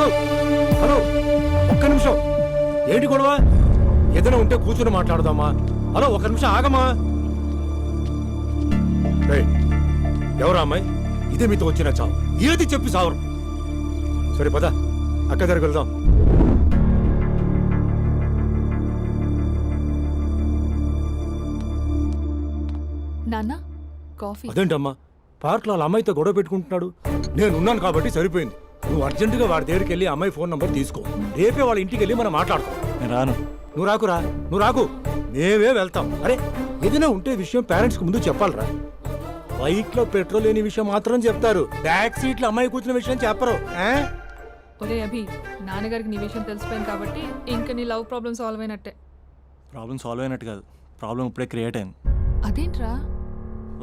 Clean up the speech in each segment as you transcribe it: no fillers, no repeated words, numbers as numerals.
Hello hello, ఒక్క నిమిషం. ఏంటి గొడవ? ఏదైనా ఉంటే కూర్చొని మాట్లాడదామా? హలో, ఒక్క నిమిషం ఆగమా. ఎవరా అమ్మాయి? ఇదే మీతో వచ్చిన చావు. ఏది చెప్పి సావరు. సరే పద, అక్క దగ్గరికి వెళ్దాం. నాన్న కాఫీ. అదేంటమ్మా, పార్క్ లో వాళ్ళ అమ్మాయితో గొడవ పెట్టుకుంటున్నాడు. నేను ఉన్నాను కాబట్టి సరిపోయింది. నువ్వు అర్జెంటుగా వాడి దగ్గరికి వెళ్ళి అమ్మాయి ఫోన్ నంబర్ తీసుకో. రేపే వాళ్ళ ఇంటికి వెళ్ళి మనం మాట్లాడతాం. నేను రాను. నువ్వు రాకురా, నువ్వు రాకు, మేమే వెళ్తాం. అరే, ఏదైనా ఉంటే విషయం పేరెంట్స్ కి ముందు చెప్పాలరా. బైక్ లో పెట్రోల్ లేని విషయం మాత్రం చెప్తారు, బ్యాక్ సీట్ లో అమ్మాయి కూర్చున్న విషయం చెప్పరు. ఒరే అభి, నాన్నగారికి నీ విషయం తెలిసిపోయింది కాబట్టి ఇంకా నీ లవ్ ప్రాబ్లమ్ సాల్వ్ అయినట్టే. ప్రాబ్లం సాల్వ్ అయినట్టు కాదు, ప్రాబ్లం ఇప్పుడే క్రియేట్ అయింది. అదేంట్రా?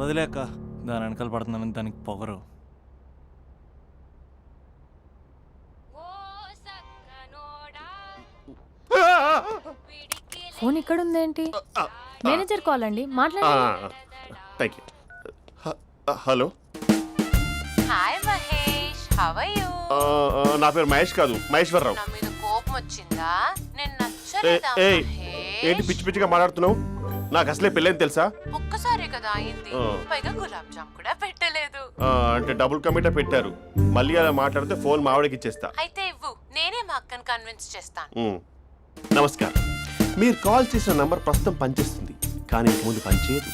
వదిలేక దాని వెనకాల పడుతున్నానని దానికి పొగరు. ఫోన్ ఇక్కడ ఉందేంటి? మేనేజర్ కాల్ అండి, మాట్లాడండి. Thank you. Hello, hi Mahesh, how are you? నా పేరు మహేష్ కాదు, మహేశ్వరరావు. నా మీద కోపం వచ్చిందా? నేను నచ్చలేదా మహేష్? ఏంటి పిచ్చి పిచ్చిగా మాట్లాడుతున్నావు? నాకు అసలే పెళ్ళని తెలుసా? ఒక్కసారి కదా అయింది, పైగా గులాబ్ జామ్ కూడా పెట్టలేదు. అంటే డబుల్ కమిటా పెట్టారు. మళ్ళీ అలా మాట్లాడితే ఫోన్ మావిడకి ఇచ్చేస్తా. అయితే ఇవ్వు, నేనే మా అక్కని కన్విన్స్ చేస్తాను. నమస్కారం. మీరు కాల్ చేసిన నంబర్ ప్రస్తుతం పనిచేస్తుంది, కానీ ఇంక ముందు పనిచేయదు.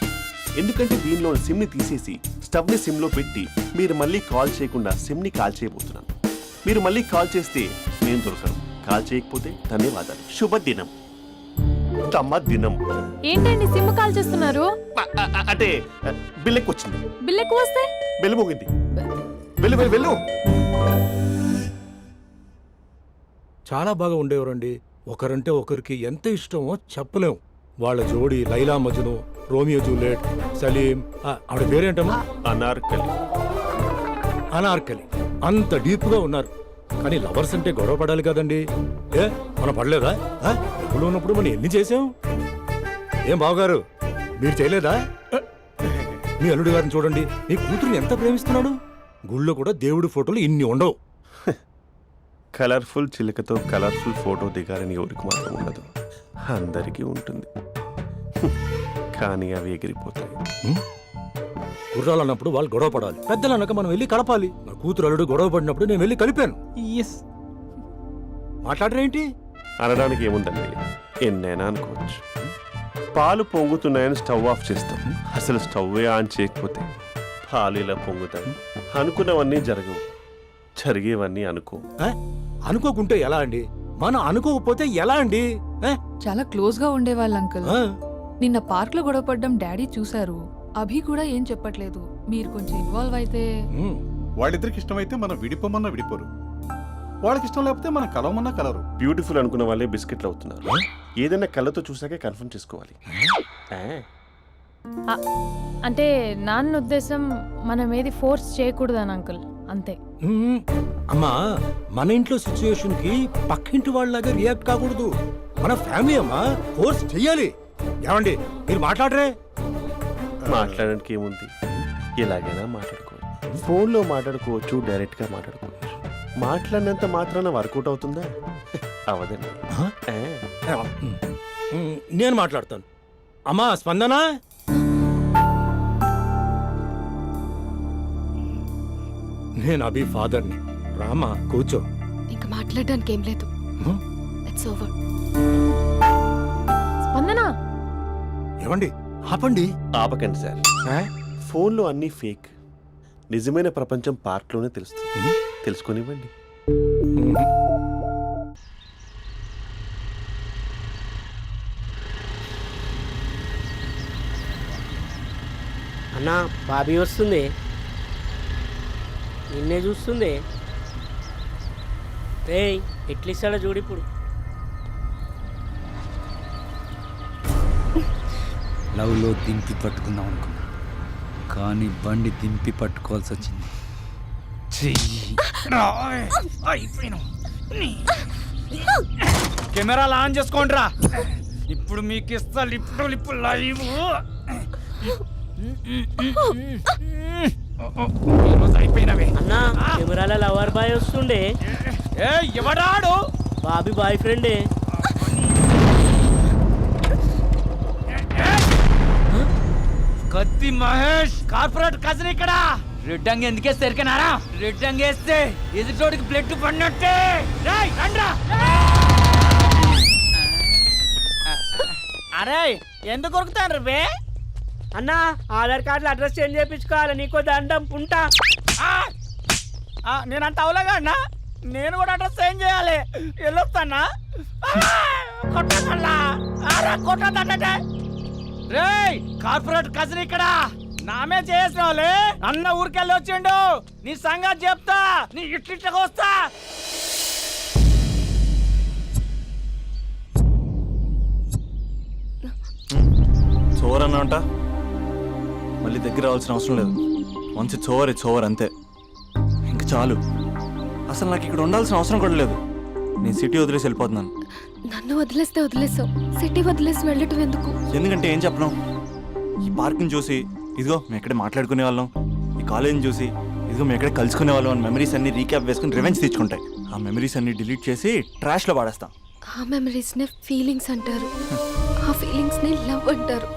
ఎందుకంటే దీనిలో సిమ్ ని తీసేసి స్టవ్ ని సిమ్ లో పెట్టి మీరు మళ్ళీ కాల్ చేయకుండా సిమ్ ని కాల్ చేయబోతున్నాను. మీరు మళ్ళీ కాల్ చేస్తే నేను దొరకను, కాల్ చేయకపోతే ధన్యవాదాలు. శుభదినం. తమ దినం. ఏంటండి సిమ్ కాల్ చేస్తున్నారు? అంటే బిల్ ఎక్కువ వచ్చింది. బిల్ ఎక్కువ వస్తే? బెల్లు మోగింది. వెళ్ళు వెళ్ళు వెళ్ళు. చాలా బాగా ఉండేవారండి. ఒకరంటే ఒకరికి ఎంత ఇష్టమో చెప్పలేం. వాళ్ళ జోడి లైలా మజ్ను, రోమియో జూలియట్, సలీం, ఆవిడ పేరేంటమ్మా? అనార్కలి. అనార్కలి. అంత డీప్ గా ఉన్నారు. కానీ లవర్స్ అంటే గొడవ పడాలి కదండి. మనం పడలేదా? ఎప్పుడు ఉన్నప్పుడు మనం ఎన్ని చేసాం? ఏం బావగారు, మీరు చేయలేదా? మీ అల్లుడి గారిని చూడండి, మీ కూతురుని ఎంత ప్రేమిస్తున్నాడు. గుళ్ళో కూడా దేవుడి ఫోటోలు ఇన్ని ఉండవు. కలర్ఫుల్ చిలుకతో కలర్ఫుల్ ఫోటో దిగాలని ఎవరికి మాత్రం ఉండదు, అందరికీ ఉంటుంది. కానీ అవి ఎగిరిపోతాయి. గుర్రాలు అన్నప్పుడు వాళ్ళు గొడవ పడాలి, పెద్దలు అన్నాక మనం వెళ్ళి కలపాలి. నా కూతురు అల్లుడు గొడవ పడినప్పుడు నేను వెళ్ళి కలిపాను. మాట్లాడరేంటి? అనడానికి ఏముందండి, ఎన్నైనా అనుకోవచ్చు. పాలు పొంగుతున్నాయని స్టవ్ ఆఫ్ చేస్తాం, అసలు స్టవ్ ఆన్ చేయకపోతే పాలు ఇలా పొంగుతాయి. అనుకున్నవన్నీ జరగవు, జరిగేవన్నీ అనుకోకుంటే ఎలా అండి? మనం అనుకోకపోతే ఎలా అండి? చాలా క్లోజ్ గా ఉండేవాళ్ళు అంకుల్. నిన్న పార్క్ లో గొడవ పడ్డం డాడీ చూశారు. అభి కూడా ఏం చెప్పట్లేదు. మీరు కొంచెం ఇన్వాల్వ్ అయితే. వాళ్ళిద్దరికి ఇష్టమైతే మనం విడిపోమన్నా విడిపోరు, వాళ్ళకి ఇష్టం లేకపోతే మనం కలవమన్నా కలరు. బ్యూటిఫుల్ అనుకున్న వాళ్ళే బిస్కెట్లు అవుతున్నారు. ఏదైనా కళ్ళతో చూసాకే కన్ఫర్మ్ చేసుకోవాలి. అంటే నాన్న ఉద్దేశం మనం ఏది ఫోర్స్ చేయకూడదని అంకుల్, అంతే. అమ్మా, మన ఇంట్లో సిచ్యుయేషన్ కి పక్కింటి వాళ్ళలాగా రియాక్ట్ కాకూడదు. మన ఫ్యామిలీ అమ్మా, ఫోర్స్ చెయ్యాలి. ఏమండి మీరు మాట్లాడరే? మాట్లాడడానికి ఏముంది, ఎలాగైనా మాట్లాడుకోవచ్చు. ఫోన్లో మాట్లాడుకోవచ్చు, డైరెక్ట్ గా మాట్లాడుకోవచ్చు. మాట్లాడినంత మాత్రాన వర్కౌట్ అవుతుందా? అవదండి. నేను మాట్లాడతాను. అమ్మా స్పందన, నేను అభి ఫాదర్ని. రామా కూర్చో. ఇంకా మాట్లాడడానికి ఏం లేదు. It's over. స్పందన, ఏమండి ఆపండి. ఆపకండి సార్, ఫోన్లో అన్నీ ఫేక్. నిజమైన ప్రపంచం పార్ట్లోనే తెలుస్తుంది. తెలుసుకొనివ్వండి. అన్నా, బాబీ వస్తుంది, నిన్నే చూస్తుంది. రేయ్, ఎట్లిస్తాడో చూడు ఇప్పుడు. లవ్లో దింపి పట్టుకుందాం అనుకున్నా, కానీ బండి దింపి పట్టుకోవాల్సి వచ్చింది. కెమెరాలు ఆన్ చేసుకోండిరా, ఇప్పుడు మీకు ఇస్తా లిప్పు లైవ్. అన్నా, కెమెరాల లవర్ బాయ్ వస్తుండే. ఏ ఎవడాడు? బాబీ బాయ్ ఫ్రెండే. కత్తి మహేష్ కార్పొరేట్ కజన్ ఇక్కడ. రెడ్ అంగి ఎందుకే సరికనారా? రెడ్ అంగి వేస్తే ఎదుటోడికి బ్లడ్ పడినట్టే. రేయ్ రండ్రా. అరే ఎందుకు కొరుకుతాను రే అన్న? ఆధార్ కార్డులో అడ్రస్ చేంజ్ చేయించుకోవాలి. నీకో దండం పుంటా. నేనంత అవలేగా అన్న, నేను కూడా అడ్రస్ చేంజ్ చేయాలి. వెళ్ళొస్తానా? కొట్టగల్లా కొట్టదంటే. రేయ్ కార్పొరేట్ కజన్ ఇక్కడ. నామే చేసిన వాళ్ళే అన్న ఊరికెళ్ళి వచ్చిండు. నీ సంగతి చెప్తా. నీ ఇట్లిట్లకి వస్తా. చోర్ అన్న అంట, మళ్ళీ దగ్గర రావాల్సిన అవసరం లేదు. వన్స్ ఇట్స్ ఓవర్ అంతే. ఇంక చాలు. అసలు నాకు ఇక్కడ ఉండాల్సిన అవసరం కూడా లేదు. నేను సిటీ వదిలేసి వెళ్ళిపోతున్నాను. నన్ను వదిలేస్తే వదిలేసావు, సిటీ వదిలేసి వెళ్ళటం ఎందుకు? ఎందుకంటే ఏం చెప్పను, ఈ పార్క్ని చూసి ఇదిగో మేము ఎక్కడే మాట్లాడుకునే వాళ్ళం, ఈ కాలేజీని చూసి ఇదిగో మేము ఎక్కడే కలుసుకునే వాళ్ళం అని మెమరీస్ అన్ని రీక్యాప్ వేసుకుని రివెంజ్ తెచ్చుకుంటాయి. ఆ మెమరీస్ అన్ని డిలీట్ చేసి ట్రాష్లో పాడేస్తాం. ఆ మెమరీస్నే ఫీలింగ్స్ అంటారు, ఆ ఫీలింగ్స్ని లవ్ అంటారు.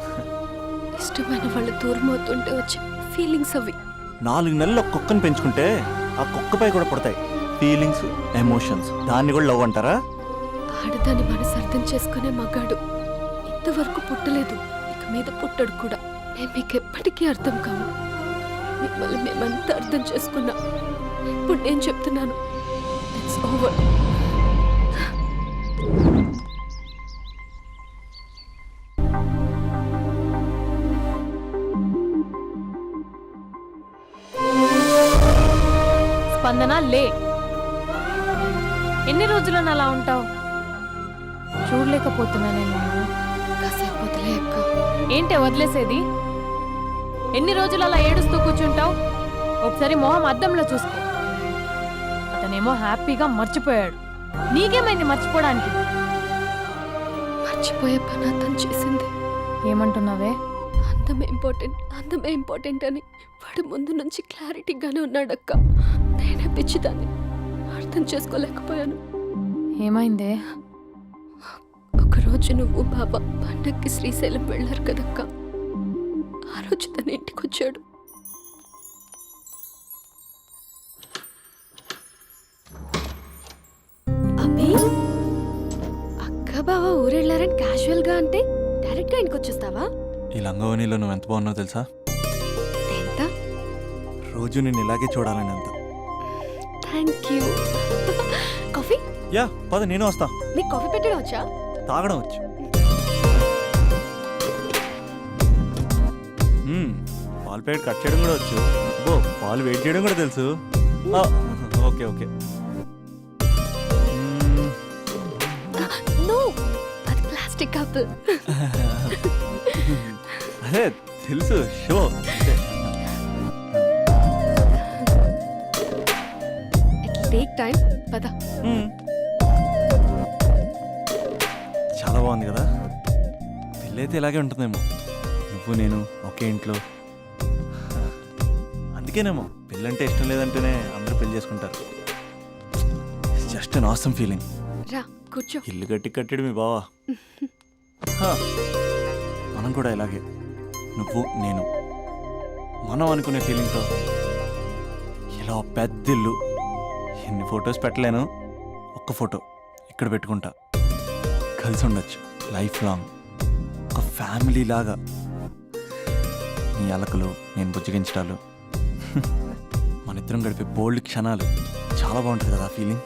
ఇష్టమైన వాళ్ళు దూరం అవుతుంటే వచ్చే ఫీలింగ్స్ అవి. 4 నెలలు ఒక కుక్కను పెంచుకుంటే ఆ కుక్కపై కూడా పుడతాయి ఫీలింగ్స్, ఎమోషన్స్. దాన్ని కూడా లవ్ అంటారా? ఆడదాన్ని మనసు అర్థం చేసుకునే మగాడు ఇంతవరకు పుట్టలేదు, ఇక మీద పుట్టడు కూడా. మేము మీకు ఎప్పటికీ అర్థం కాము. మిమ్మల్ని మేమంతా అర్థం చేసుకున్నాం. ఇప్పుడు నేను చెప్తున్నాను, ఇట్స్ ఓవర్. స్పందన లే. ఎన్ని రోజులను అలా ఉంటావు? చూడలేకపోతున్నా నేను. కాసేపు వదిలే అక్క. ఏంటే వదిలేసేది? ఎన్ని రోజులు అలా ఏడుస్తూ కూర్చుంటావు? ఒకసారి మొహం అద్దంలో చూసుకో. అతనేమో హ్యాపీగా మర్చిపోయాడు. నీకేమైంది మర్చిపోవడానికి? మర్చిపోయే పని అతను చేసింది. ఏమంటున్నావే? అందమే ఇంపార్టెంట్ అని వాడు ముందు నుంచి క్లారిటీగానే ఉన్నాడక్క. నేనే పిచ్చిదాన్ని, అర్థం చేసుకోలేకపోయాను. ఏమైందే? ఒకరోజు నువ్వు బాబా పండక్కి శ్రీశైలం వెళ్ళారు కదక్క. ఆ రోజు తన ఇంటికి వచ్చాడు. అబ్బి, అక్క బావ ఊరెళ్ళారని క్యాజువల్ గా అంటే డైరెక్ట్ గా ఇంటికి వచ్చేస్తావా? ఈ లంగవనిలో నువ్వు ఎంత బాగున్నావు తెలుసా? ఎంత? రోజు నేను ఇలాగే చూడాలని అంత. Thank you. కాఫీ? యా పద, నేను వస్తా. నీకు కాఫీ పెట్టడం వచ్చా? తాగడం వచ్చు. పాలు ప్యాకెట్ కట్ చేయడం కూడా వచ్చు. పాలు వెయిట్ చేయడం కూడా తెలుసు. Okay okay. నో, అది ప్లాస్టిక్ కప్. అదే తెలుసు, షో. It take time. పద. చాలా బాగుంది కదా. పెళ్ళైతే ఇలాగే ఉంటుందేమో, నువ్వు నేను ఒకే ఇంట్లో. అందుకేనేమో పెళ్ళంటే ఇష్టం లేదంటేనే అందరూ పెళ్లి చేసుకుంటారు. Just an awesome feeling. రా కూర్చో. ఇల్లు కట్టాడు మీ బావా. మనం కూడా ఇలాగే, నువ్వు నేను, మనం అనుకునే ఫీలింగ్తో ఇలా పెద్ద ఇల్లు. ఎన్ని ఫొటోస్ పెట్టలేను, ఒక్క ఫోటో ఇక్కడ పెట్టుకుంటా. కలిసి ఉండొచ్చు లైఫ్ లాంగ్, ఒక ఫ్యామిలీ లాగా. నీ అలకలు, నేను బుజ్జగించడాలు, మన ఇద్దరం గడిపే బోల్డ్ క్షణాలు. చాలా బాగుంటుంది కదా ఫీలింగ్.